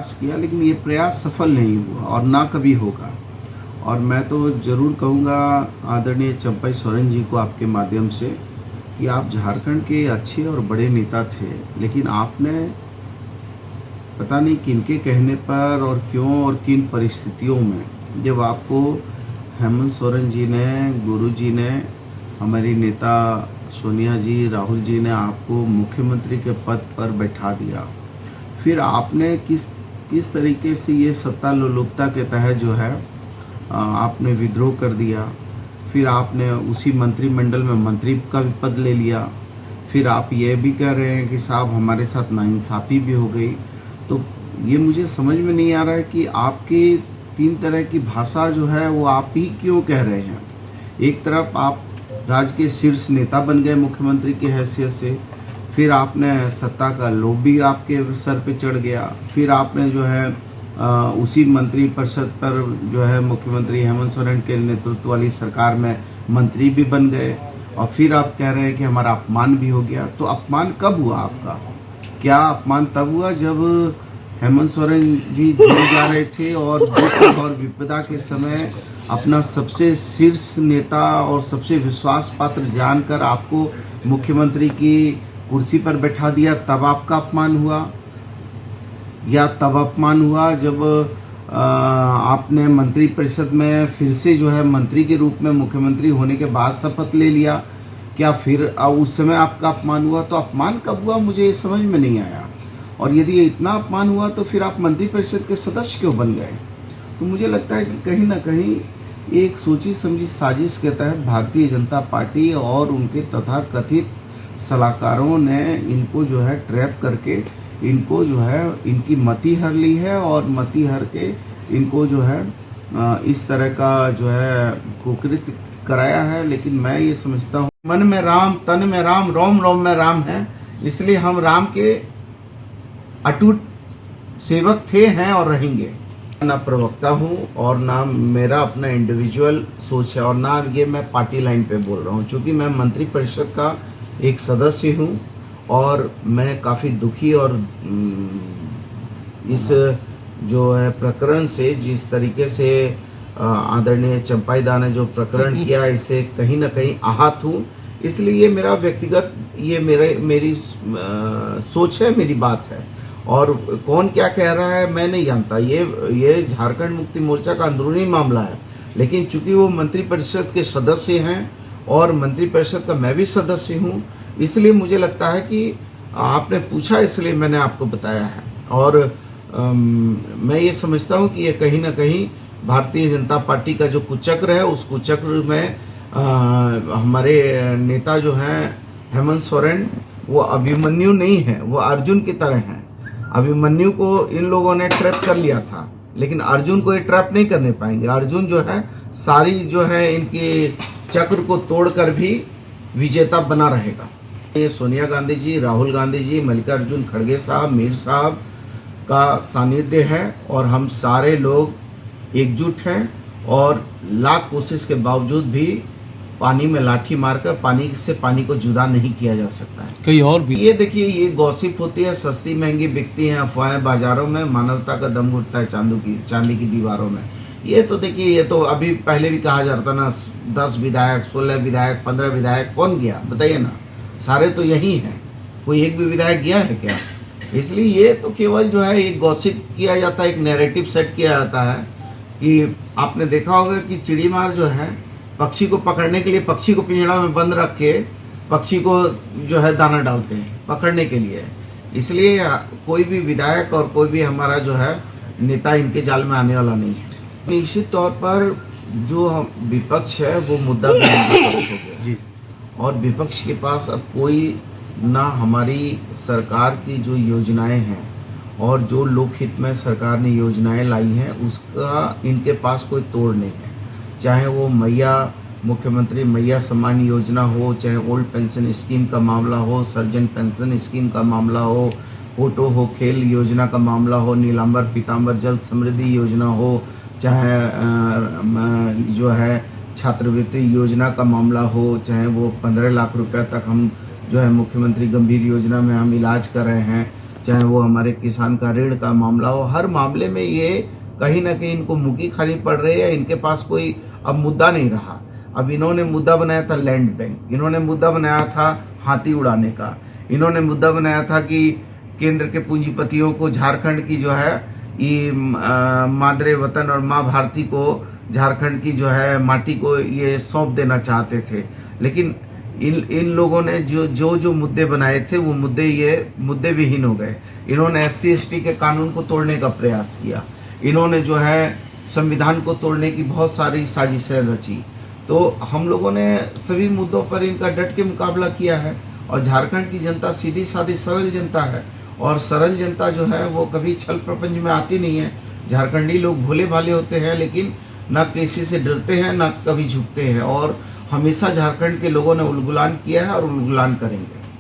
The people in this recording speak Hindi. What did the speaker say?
प्रयास किया, लेकिन ये प्रयास सफल नहीं हुआ और ना कभी होगा। और मैं तो ज़रूर कहूँगा आदरणीय चंपई सोरेन जी को आपके माध्यम से कि आप झारखंड के अच्छे और बड़े नेता थे, लेकिन आपने पता नहीं किनके कहने पर और क्यों और किन परिस्थितियों में, जब आपको हेमंत सोरेन जी ने, गुरु जी ने, हमारी नेता सोनिया जी, राहुल जी ने आपको मुख्यमंत्री के पद पर बैठा दिया, फिर आपने किस तरीके से ये सत्ता लोलुपता के तहत जो है आपने विद्रोह कर दिया। फिर आपने उसी मंत्रिमंडल में मंत्री का भी पद ले लिया। फिर आप ये भी कह रहे हैं कि साहब हमारे साथ नाइंसाफ़ी भी हो गई। तो ये मुझे समझ में नहीं आ रहा है कि आपकी 3 तरह की भाषा जो है वो आप ही क्यों कह रहे हैं। एक तरफ आप राज्य के शीर्ष नेता बन गए मुख्यमंत्री की हैसियत से, फिर आपने सत्ता का लोभ भी आपके सर पे चढ़ गया, फिर आपने जो है उसी मंत्री परिषद पर जो है मुख्यमंत्री हेमंत सोरेन के नेतृत्व वाली सरकार में मंत्री भी बन गए, और फिर आप कह रहे हैं कि हमारा अपमान भी हो गया। तो अपमान कब हुआ आपका? क्या अपमान तब हुआ जब हेमंत सोरेन जी जेल जा रहे थे और दुख और विपदा के समय अपना सबसे शीर्ष नेता और सबसे विश्वास पात्र जानकर आपको मुख्यमंत्री की कुर्सी पर बैठा दिया, तब आपका अपमान हुआ? या तब अपमान हुआ जब आपने मंत्री परिषद में फिर से जो है मंत्री के रूप में मुख्यमंत्री होने के बाद शपथ ले लिया? क्या फिर उस समय आपका अपमान हुआ? तो अपमान कब हुआ मुझे ये समझ में नहीं आया। और यदि ये इतना अपमान हुआ तो फिर आप मंत्री परिषद के सदस्य क्यों बन गए? तो मुझे लगता है कि कहीं ना कहीं एक सोची समझी साजिश के तहत भारतीय जनता पार्टी और उनके तथाकथित सलाहकारों ने इनको जो है ट्रैप करके इनको जो है इनकी मति हर ली है, और मति हर के इनको जो है इस तरह का जो है कुकृत्य कराया है। लेकिन मैं ये समझता हूँ मन में राम, तन में राम, रोम रोम में राम है, इसलिए हम राम के अटूट सेवक थे, हैं और रहेंगे। ना प्रवक्ता हूँ और ना मेरा अपना इंडिविजुअल सोच है, और ना ये मैं पार्टी लाइन पे बोल रहा हूँ, क्योंकि मैं मंत्री परिषद का एक सदस्य हूँ और मैं काफ़ी दुखी और इस जो है प्रकरण से, जिस तरीके से आदरणीय चंपाई दा ने जो प्रकरण किया, इससे कहीं ना कहीं आहत हूँ। इसलिए ये मेरा व्यक्तिगत, ये मेरी सोच है, मेरी बात है, और कौन क्या कह रहा है मैं नहीं जानता। ये झारखंड मुक्ति मोर्चा का अंदरूनी मामला है, लेकिन चूंकि वो मंत्री परिषद के सदस्य हैं और मंत्री परिषद का मैं भी सदस्य हूँ, इसलिए मुझे लगता है कि आपने पूछा इसलिए मैंने आपको बताया है। और मैं ये समझता हूँ कि ये कहीं ना कहीं भारतीय जनता पार्टी का जो कुचक्र है, उस कुचक्र में हमारे नेता जो हैं हेमंत सोरेन, वो अभिमन्यु नहीं है, वो अर्जुन की तरह हैं। अभिमन्यु को इन लोगों ने ट्रैप कर लिया था, लेकिन अर्जुन को ये ट्रैप नहीं करने पाएंगे। अर्जुन जो है सारी जो है इनके चक्र को तोड़कर भी विजेता बना रहेगा। ये सोनिया गांधी जी, राहुल गांधी जी, मल्लिकार्जुन खड़गे साहब, मीर साहब का सानिध्य है, और हम सारे लोग एकजुट हैं, और लाख कोशिश के बावजूद भी पानी में लाठी मारकर पानी को जुदा नहीं किया जा सकता है। कई और भी ये देखिए, ये गॉसिप होती है, सस्ती महंगी बिकती हैं अफवाहें बाजारों में, मानवता का दम घुटता है चांदी की दीवारों में। ये तो देखिए, ये तो अभी पहले भी कहा जाता ना, 10 विधायक, 16 विधायक, 15 विधायक, कौन गया बताइए ना? सारे तो यही हैं, कोई एक भी विधायक गया है क्या? इसलिए ये तो केवल जो है एक गॉसिप किया जाता है, एक नैरेटिव सेट किया जाता है। कि आपने देखा होगा कि चिड़ीमार जो है पक्षी को पकड़ने के लिए पक्षी को पिंजड़ा में बंद रख के पक्षी को जो है दाना डालते हैं पकड़ने के लिए। इसलिए कोई भी विधायक और कोई भी हमारा जो है नेता इनके जाल में आने वाला नहीं है। निश्चित तौर पर जो विपक्ष है वो मुद्दा हो गया, और विपक्ष के पास अब कोई ना हमारी सरकार की जो योजनाएं हैं और जो लोकहित में सरकार ने योजनाएं लाई हैं, उसका इनके पास कोई तोड़ नहीं है। चाहे वो मुख्यमंत्री मैया सम्मान योजना हो, चाहे ओल्ड पेंशन स्कीम का मामला हो, सर्जन पेंशन स्कीम का मामला हो, फोटो हो खेल योजना का मामला हो, नीलांबर पीतांबर जल समृद्धि योजना हो, चाहे जो है छात्रवृत्ति योजना का मामला हो, चाहे वो 15 लाख रुपए तक हम जो है मुख्यमंत्री गंभीर योजना में हम इलाज कर रहे हैं, चाहे वो हमारे किसान का ऋण का मामला हो, हर मामले में ये कहीं ना कहीं इनको मुक्की खानी पड़ रही है। इनके पास कोई अब मुद्दा नहीं रहा। अब इन्होंने मुद्दा बनाया था लैंड बैंक, इन्होंने मुद्दा बनाया था हाथी उड़ाने का, इन्होंने मुद्दा बनाया था कि केंद्र के पूंजीपतियों को झारखंड की जो है ये मादरे वतन और माँ भारती को झारखंड की जो है माटी को ये सौंप देना चाहते थे। लेकिन इन लोगों ने जो मुद्दे बनाए थे वो मुद्दे विहीन हो गए। इन्होंने SC/ST के कानून को तोड़ने का प्रयास किया, इन्होंने जो है संविधान को तोड़ने की बहुत सारी साजिशें रची। तो हम लोगों ने सभी मुद्दों पर इनका डट के मुकाबला किया है। और झारखंड की जनता सीधी सादी सरल जनता है, और सरल जनता जो है वो कभी छल प्रपंच में आती नहीं है। झारखंडी लोग भोले भाले होते हैं, लेकिन ना किसी से डरते हैं ना कभी झुकते हैं, और हमेशा झारखंड के लोगों ने उलगुलान किया है और उलगुलान करेंगे।